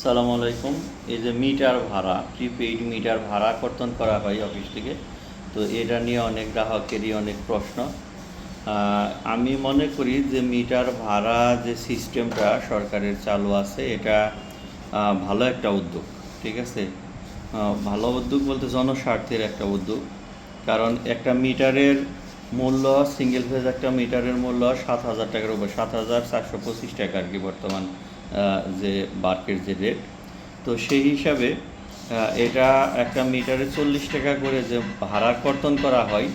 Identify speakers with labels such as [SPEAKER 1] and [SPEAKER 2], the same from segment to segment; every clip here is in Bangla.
[SPEAKER 1] আসসালামু আলাইকুম। এই যে মিটার ভাড়া, প্রিপেইড মিটার ভাড়া কর্তন করা হয় অফিস থেকে, তো এটা নিয়ে অনেক গ্রাহকেরই অনেক প্রশ্ন। আমি মনে করি যে মিটার ভাড়া যে সিস্টেমটা সরকারের চালু আছে, এটা ভালো একটা উদ্যোগ। ঠিক আছে, ভালো উদ্যোগ বলতে জনস্বার্থের একটা উদ্যোগ। কারণ একটা মিটারের মূল্য, সিঙ্গেল ফেজ একটা মিটারের মূল্য 7,000 টাকার উপর, 7,425 টাকা আর কি বর্তমান যে বার্কের যে রেট। তো সেই হিসাবে এটা একটা মিটারে 40 টাকা করে যে ভাড়া কর্তন করা হয়,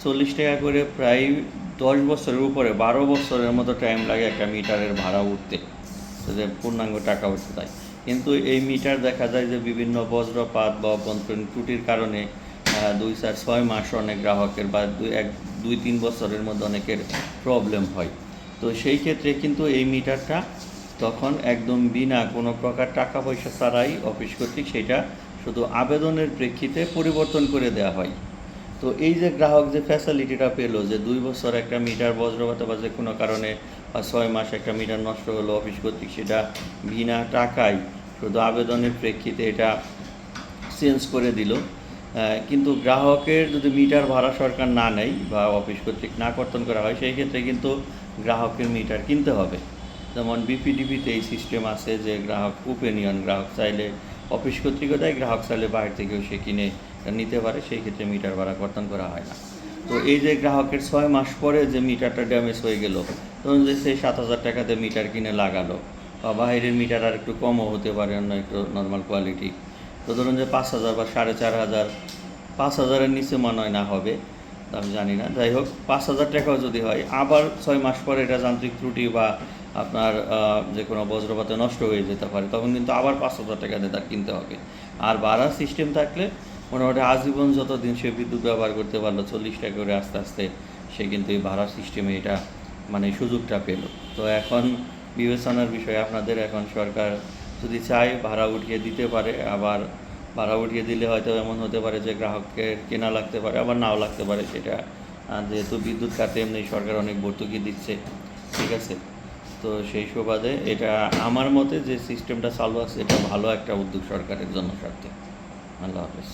[SPEAKER 1] 40 টাকা করে প্রায় 10 বছরের উপরে 12 বছরের মতো টাইম লাগে একটা মিটারের ভাড়া উঠতে, যে পূর্ণাঙ্গ টাকা উঠতে যায়। কিন্তু এই মিটার দেখা যায় যে বিভিন্ন বজ্রপাত বা অভ্যন্তরীণ ত্রুটির কারণে 2, 4, 6 মাস অনেক গ্রাহকের বা 2, 3 বছরের মধ্যে অনেকের প্রবলেম হয়। তো সেই ক্ষেত্রে কিন্তু এই মিটারটা তখন একদম বিনা কোনো প্রকার টাকা পয়সা ছাড়াই অফিস কর্তৃক সেটা শুধু আবেদনের প্রেক্ষিতে পরিবর্তন করে দেওয়া হয়। তো এই যে গ্রাহক যে ফ্যাসিলিটিটা পেলো, যে 2 বছর একটা মিটার বজ্রপাত বা যে কোনো কারণে বা 6 মাস একটা মিটার নষ্ট হলো, অফিস কর্তৃক সেটা বিনা টাকায় শুধু আবেদনের প্রেক্ষিতে এটা চেঞ্জ করে দিল। কিন্তু গ্রাহকের যদি মিটার ভাড়া সরকার না নেয় বা অফিস কর্তৃক না কর্তন করা হয়, সেই ক্ষেত্রে কিন্তু গ্রাহকের মিটার কিনতে হবে। যেমন বিপিডিবিতে এই সিস্টেম আছে যে গ্রাহক ওপিনিয়ন, গ্রাহক চাইলে অফিস কর্তৃকও দেয়, গ্রাহক চাইলে বাইরে থেকেও সে কিনে নিতে পারে, সেই ক্ষেত্রে মিটার ভাড়া কর্তন করা হয় না। তো এই যে গ্রাহকের 6 মাস পরে যে মিটারটা ড্যামেজ হয়ে গেল, তখন যে সেই 7,000 টাকাতে মিটার কিনে লাগালো, বা বাইরের মিটার আর একটু কমও হতে পারে, অন্য একটু নর্মাল কোয়ালিটি, তো ধরুন যে 5,000 বা 4,500, 5,000-এর নিচে মনে হয় না হবে, আমি জানি না। যাই হোক, 5,000 টাকাও যদি হয়, আবার 6 মাস পরে এটা যান্ত্রিক ত্রুটি বা আপনার যে কোনো বজ্রপাতে নষ্ট হয়ে যেতে পারে, তখন কিন্তু আবার 5,000 টাকা দিয়ে তার কিনতে হবে। আর ভাড়া সিস্টেম থাকলে মোটামুটি আজীবন যতদিন সে বিদ্যুৎ ব্যবহার করতে পারলো, 40 টাকা করে আস্তে আস্তে সে কিন্তু এই ভাড়া সিস্টেমে এটা মানে সুযোগটা পেল। তো এখন বিবেচনার বিষয় আপনাদের, এখন সরকার যদি চায় ভাড়া উঠিয়ে দিতে পারে। আবার ভাড়া উঠিয়ে দিলে হয়তো এমন হতে পারে যে গ্রাহককে কেনা লাগতে পারে, আবার নাও লাগতে পারে সেটা, যেহেতু বিদ্যুৎ কাটে এমনি সরকার অনেক ভর্তুকি দিচ্ছে। ঠিক আছে, তো সেই সুবাদে এটা আমার মতে যে সিস্টেমটা চালু আছে, এটা ভালো একটা উদ্যোগ সরকারের জন্য স্বার্থে। আল্লাহ হাফেজ।